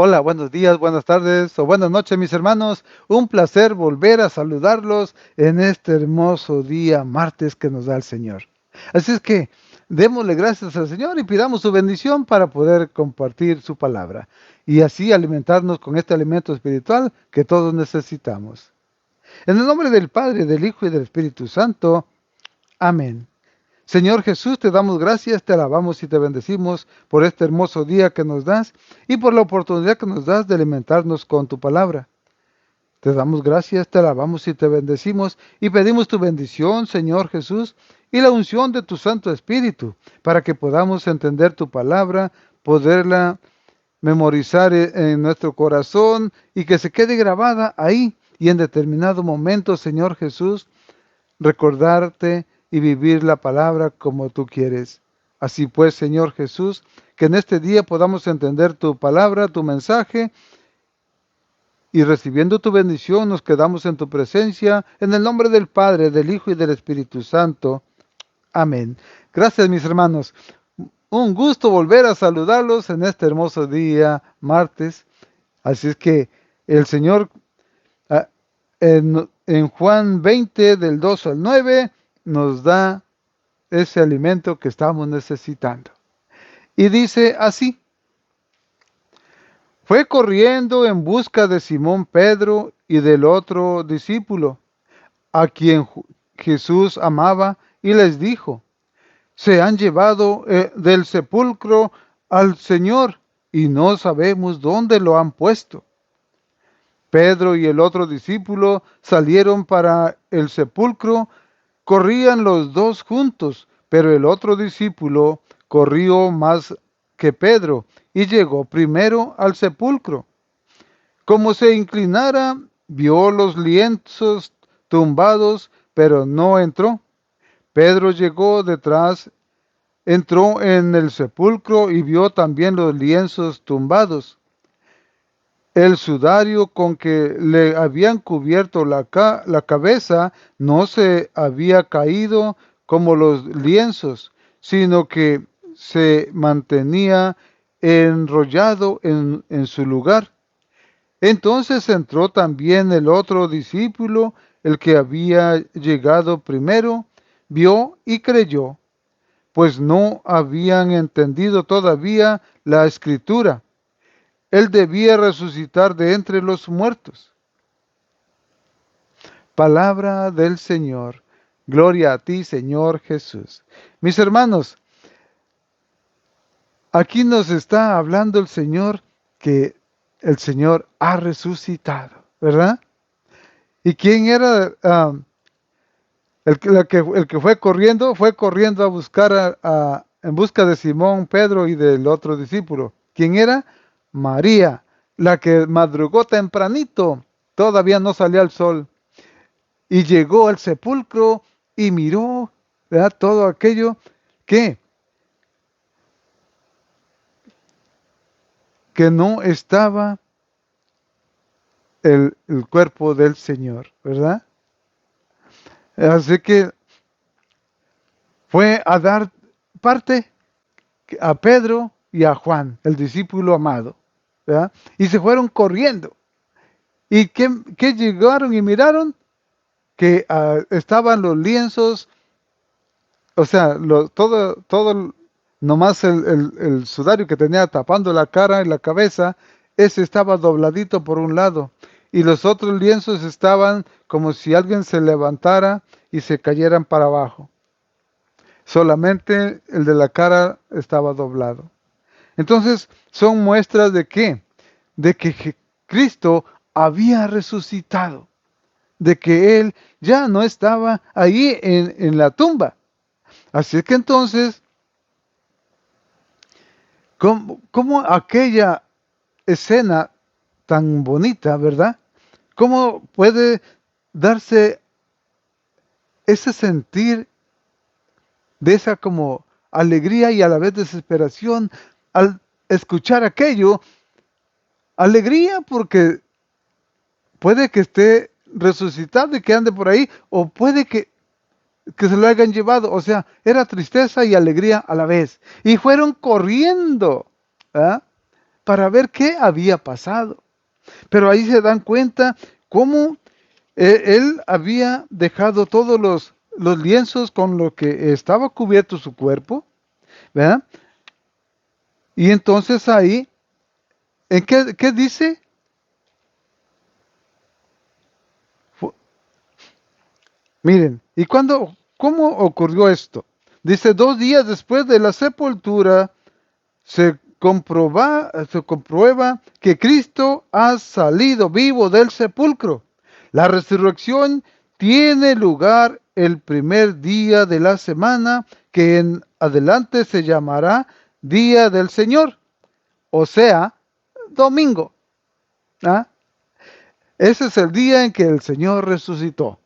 Hola, buenos días, buenas tardes o buenas noches, mis hermanos. Un placer volver a saludarlos en este hermoso día martes que nos da el Señor. Así es que démosle gracias al Señor y pidamos su bendición para poder compartir su palabra y así alimentarnos con este alimento espiritual que todos necesitamos. En el nombre del Padre, del Hijo y del Espíritu Santo. Amén. Señor Jesús, te damos gracias, te alabamos y te bendecimos por este hermoso día que nos das y por la oportunidad que nos das de alimentarnos con tu palabra. Te damos gracias, te alabamos y te bendecimos y pedimos tu bendición, Señor Jesús, y la unción de tu Santo Espíritu, para que podamos entender tu palabra, poderla memorizar en nuestro corazón y que se quede grabada ahí y en determinado momento, Señor Jesús, recordarte y vivir la palabra como tú quieres. Así pues, Señor Jesús, que en este día podamos entender tu palabra, tu mensaje, y recibiendo tu bendición nos quedamos en tu presencia, en el nombre del Padre, del Hijo y del Espíritu Santo. Amén. Gracias, mis hermanos. Un gusto volver a saludarlos en este hermoso día, martes. Así es que el Señor ah, en Juan 20, del 2 al 9, nos da ese alimento que estamos necesitando. Y dice así: fue corriendo en busca de Simón Pedro y del otro discípulo, a quien Jesús amaba, y les dijo: se han llevado del sepulcro al Señor, y no sabemos dónde lo han puesto. Pedro y el otro discípulo salieron para el sepulcro. Corrían los dos juntos, pero el otro discípulo corrió más que Pedro y llegó primero al sepulcro. Como se inclinara, vio los lienzos tumbados, pero no entró. Pedro llegó detrás, entró en el sepulcro y vio también los lienzos tumbados. El sudario con que le habían cubierto la cabeza no se había caído como los lienzos, sino que se mantenía enrollado en su lugar. Entonces entró también el otro discípulo, el que había llegado primero, vio y creyó, pues no habían entendido todavía la escritura: él debía resucitar de entre los muertos. Palabra del Señor. Gloria a ti, Señor Jesús. Mis hermanos, aquí nos está hablando el Señor que el Señor ha resucitado, ¿verdad? ¿Y quién era el que fue corriendo a buscar en busca de Simón, Pedro y del otro discípulo? ¿Quién era? María, la que madrugó tempranito, todavía no salía el sol, y llegó al sepulcro y miró, ¿verdad?, todo aquello que, que no estaba el cuerpo del Señor, ¿verdad? Así que fue a dar parte a Pedro y a Juan, el discípulo amado, ¿verdad? Y se fueron corriendo. ¿Y qué llegaron y miraron? Que estaban los lienzos, o sea, todo, nomás el sudario que tenía tapando la cara y la cabeza, ese estaba dobladito por un lado, y los otros lienzos estaban como si alguien se levantara y se cayeran para abajo. Solamente el de la cara estaba doblado. Entonces, son muestras de qué? De que Cristo había resucitado, de que Él ya no estaba ahí en la tumba. Así que entonces, ¿cómo aquella escena tan bonita, verdad? ¿Cómo puede darse ese sentir de esa como alegría y a la vez desesperación al escuchar aquello? Alegría porque puede que esté resucitado y que ande por ahí, o puede que se lo hayan llevado. O sea, era tristeza y alegría a la vez. Y fueron corriendo, ¿verdad?, para ver qué había pasado. Pero ahí se dan cuenta cómo él había dejado todos los lienzos con lo que estaba cubierto su cuerpo, ¿verdad? Y entonces ahí, ¿en qué dice? Miren, ¿y cómo ocurrió esto? Dice, 2 días después de la sepultura, se comprueba que Cristo ha salido vivo del sepulcro. La resurrección tiene lugar el primer día de la semana, que en adelante se llamará Día del Señor, o sea, domingo. ¿Ah? Ese es el día en que el Señor resucitó.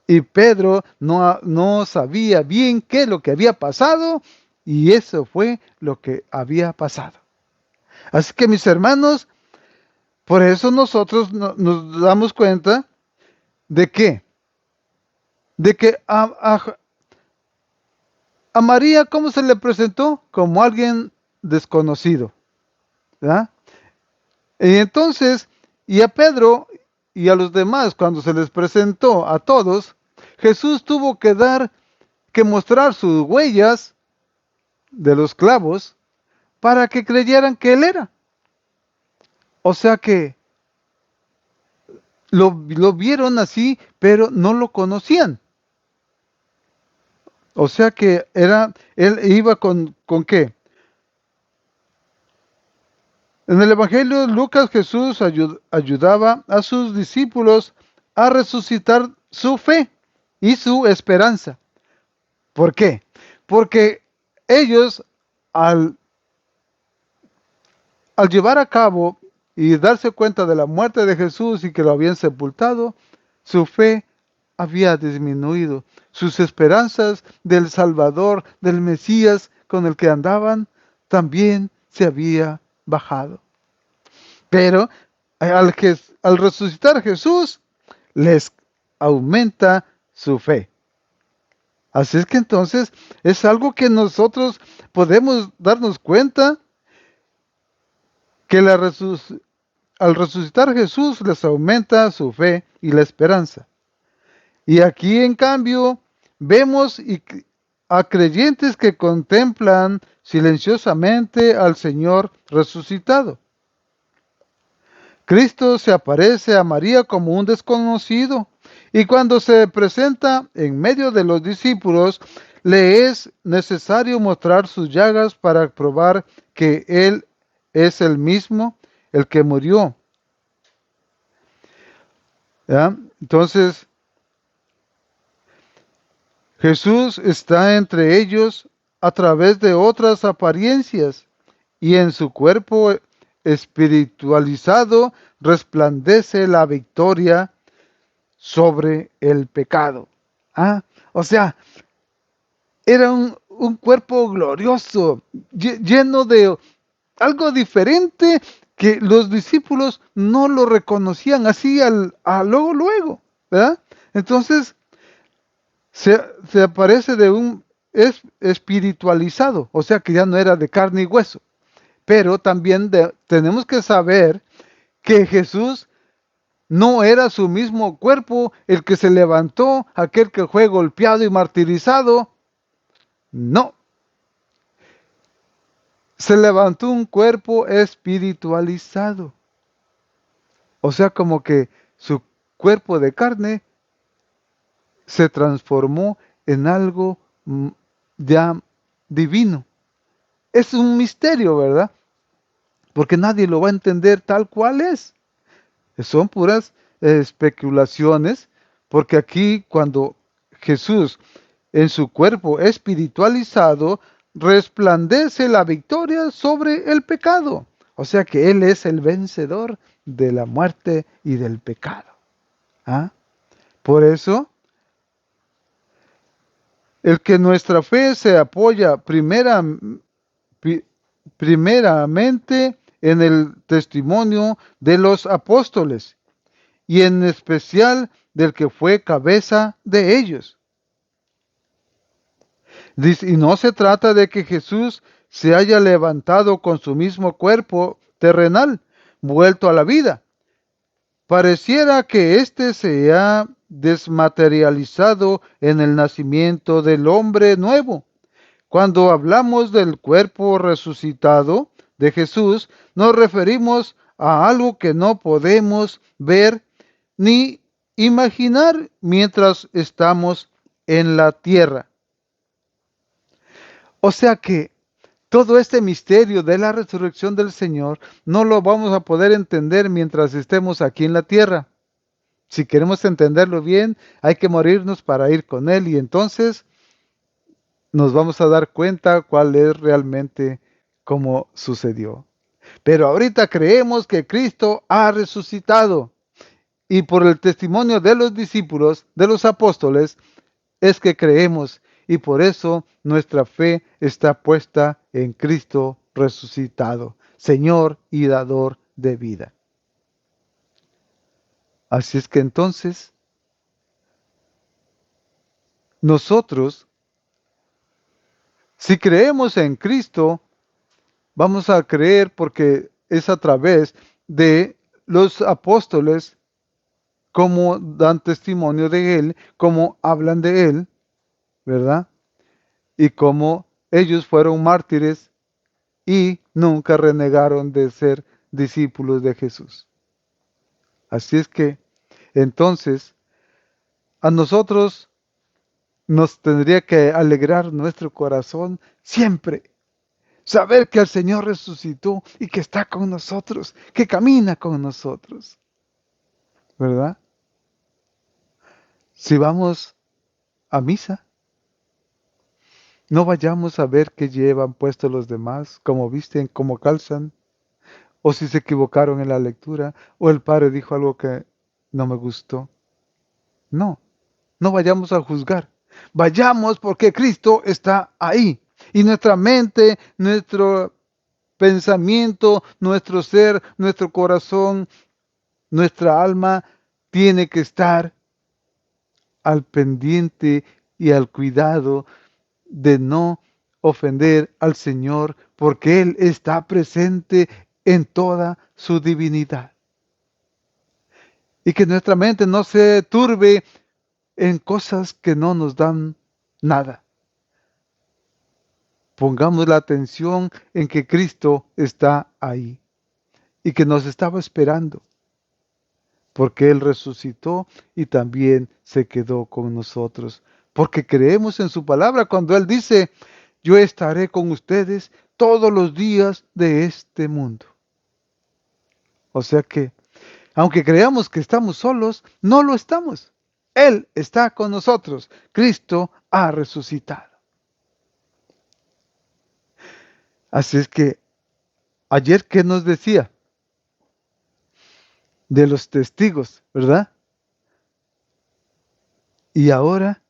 Y Pedro no sabía bien qué es lo que había pasado, y eso fue lo que había pasado. Así que mis hermanos, por eso nosotros nos damos cuenta de que, a María, ¿cómo se le presentó? Como alguien desconocido, ¿verdad? Y entonces, y a Pedro y a los demás, cuando se les presentó a todos, Jesús tuvo que mostrar sus huellas de los clavos para que creyeran que él era. O sea que lo vieron así, pero no lo conocían. O sea que él iba ¿con qué? En el Evangelio de Lucas, Jesús ayudaba a sus discípulos a resucitar su fe y su esperanza. ¿Por qué? Porque ellos, al, al llevar a cabo y darse cuenta de la muerte de Jesús y que lo habían sepultado, su fe había disminuido. Sus esperanzas del Salvador, del Mesías con el que andaban, también se había bajado. Pero al resucitar Jesús, les aumenta su fe. Así es que entonces es algo que nosotros podemos darnos cuenta que al resucitar Jesús les aumenta su fe y la esperanza. Y aquí en cambio vemos a creyentes que contemplan silenciosamente al Señor resucitado. Cristo se aparece a María como un desconocido y cuando se presenta en medio de los discípulos, le es necesario mostrar sus llagas para probar que Él es el mismo, el que murió. ¿Ya? Entonces, Jesús está entre ellos a través de otras apariencias y en su cuerpo espiritualizado resplandece la victoria sobre el pecado. ¿Ah? O sea, era un cuerpo glorioso, lleno de algo diferente que los discípulos no lo reconocían así luego, ¿verdad? Entonces, se aparece es espiritualizado, o sea que ya no era de carne y hueso. Pero también tenemos que saber que Jesús no era su mismo cuerpo el que se levantó, aquel que fue golpeado y martirizado. No. Se levantó un cuerpo espiritualizado. O sea, como que su cuerpo de carne se transformó en algo ya divino. Es un misterio, ¿verdad? Porque nadie lo va a entender tal cual es. Son puras especulaciones, porque aquí cuando Jesús en su cuerpo espiritualizado resplandece la victoria sobre el pecado. O sea que Él es el vencedor de la muerte y del pecado. ¿Ah? Por eso, el que nuestra fe se apoya primeramente en el testimonio de los apóstoles y en especial del que fue cabeza de ellos. Dice, y no se trata de que Jesús se haya levantado con su mismo cuerpo terrenal, vuelto a la vida. Pareciera que éste se ha desmaterializado en el nacimiento del hombre nuevo. Cuando hablamos del cuerpo resucitado de Jesús, nos referimos a algo que no podemos ver ni imaginar mientras estamos en la tierra. O sea que todo este misterio de la resurrección del Señor no lo vamos a poder entender mientras estemos aquí en la tierra. Si queremos entenderlo bien, hay que morirnos para ir con Él y entonces nos vamos a dar cuenta cuál es realmente cómo sucedió. Pero ahorita creemos que Cristo ha resucitado y por el testimonio de los discípulos, de los apóstoles, es que creemos y por eso nuestra fe está puesta en Cristo resucitado, Señor y dador de vida. Así es que entonces nosotros, si creemos en Cristo, vamos a creer porque es a través de los apóstoles cómo dan testimonio de Él, cómo hablan de Él, ¿verdad? Y cómo ellos fueron mártires y nunca renegaron de ser discípulos de Jesús. Así es que, entonces, a nosotros nos tendría que alegrar nuestro corazón siempre. Saber que el Señor resucitó y que está con nosotros, que camina con nosotros, ¿verdad? Si vamos a misa, no vayamos a ver qué llevan puesto los demás, cómo visten, cómo calzan, o si se equivocaron en la lectura, o el padre dijo algo que no me gustó. No, no vayamos a juzgar. Vayamos porque Cristo está ahí. Y nuestra mente, nuestro pensamiento, nuestro ser, nuestro corazón, nuestra alma tiene que estar al pendiente y al cuidado de no ofender al Señor, porque Él está presente en toda su divinidad. Y que nuestra mente no se turbe en cosas que no nos dan nada. Pongamos la atención en que Cristo está ahí y que nos estaba esperando, porque Él resucitó y también se quedó con nosotros, porque creemos en su palabra cuando Él dice, yo estaré con ustedes todos los días de este mundo. O sea que, aunque creamos que estamos solos, no lo estamos. Él está con nosotros. Cristo ha resucitado. Así es que, ayer, ¿qué nos decía? De los testigos, ¿verdad? Y ahora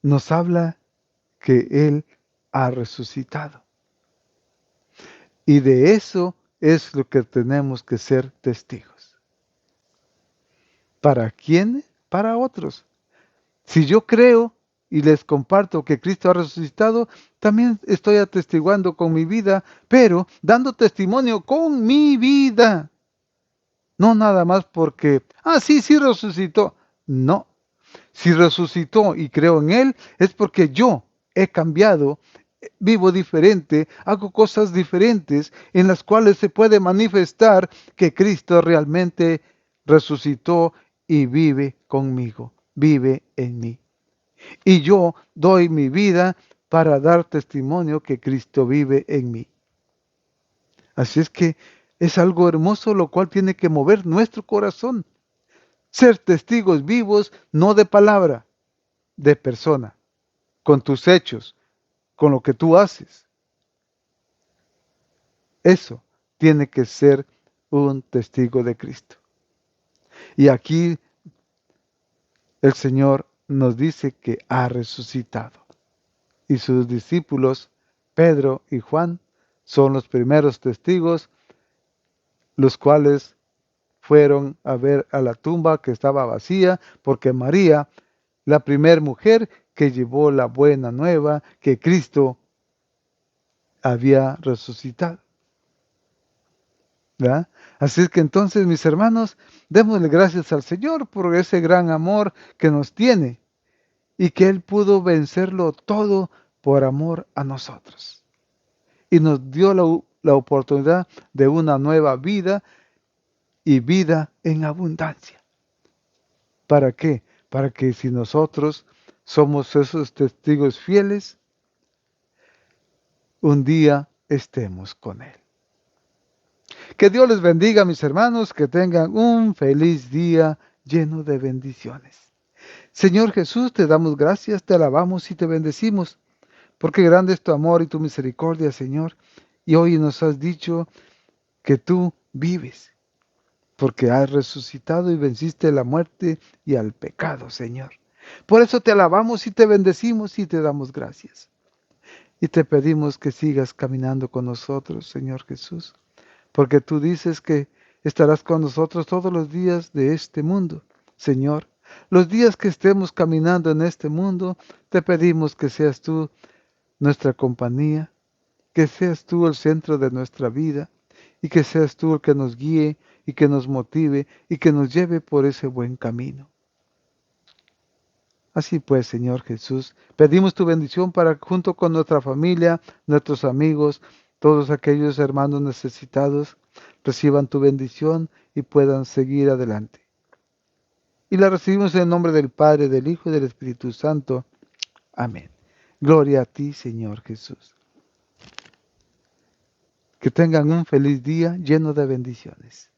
nos habla que Él ha resucitado. Y de eso es lo que tenemos que ser testigos. ¿Para quién? Para otros. Si yo creo y les comparto que Cristo ha resucitado, también estoy atestiguando con mi vida, pero dando testimonio con mi vida. No nada más porque, sí resucitó. No. Si resucitó y creo en Él, es porque yo he cambiado, vivo diferente, hago cosas diferentes en las cuales se puede manifestar que Cristo realmente resucitó y vive conmigo, vive en mí. Y yo doy mi vida para dar testimonio que Cristo vive en mí. Así es que es algo hermoso lo cual tiene que mover nuestro corazón. Ser testigos vivos, no de palabra, de persona, con tus hechos, con lo que tú haces. Eso tiene que ser un testigo de Cristo. Y aquí el Señor nos dice que ha resucitado. Y sus discípulos, Pedro y Juan, son los primeros testigos, los cuales fueron a ver a la tumba que estaba vacía, porque María, la primer mujer que llevó la buena nueva, que Cristo había resucitado. ¿Verdad? Así es que entonces, mis hermanos, démosle gracias al Señor por ese gran amor que nos tiene y que Él pudo vencerlo todo por amor a nosotros. Y nos dio la oportunidad de una nueva vida y vida en abundancia. ¿Para qué? Para que si nosotros somos esos testigos fieles, un día estemos con Él. Que Dios les bendiga, mis hermanos, que tengan un feliz día lleno de bendiciones. Señor Jesús, te damos gracias, te alabamos y te bendecimos, porque grande es tu amor y tu misericordia, Señor. Y hoy nos has dicho que tú vives, porque has resucitado y venciste la muerte y al pecado, Señor. Por eso te alabamos y te bendecimos y te damos gracias. Y te pedimos que sigas caminando con nosotros, Señor Jesús, porque tú dices que estarás con nosotros todos los días de este mundo. Señor, los días que estemos caminando en este mundo, te pedimos que seas tú nuestra compañía, que seas tú el centro de nuestra vida y que seas tú el que nos guíe y que nos motive y que nos lleve por ese buen camino. Así pues, Señor Jesús, pedimos tu bendición para junto con nuestra familia, nuestros amigos, todos aquellos hermanos necesitados, reciban tu bendición y puedan seguir adelante. Y la recibimos en el nombre del Padre, del Hijo y del Espíritu Santo. Amén. Gloria a ti, Señor Jesús. Que tengan un feliz día lleno de bendiciones.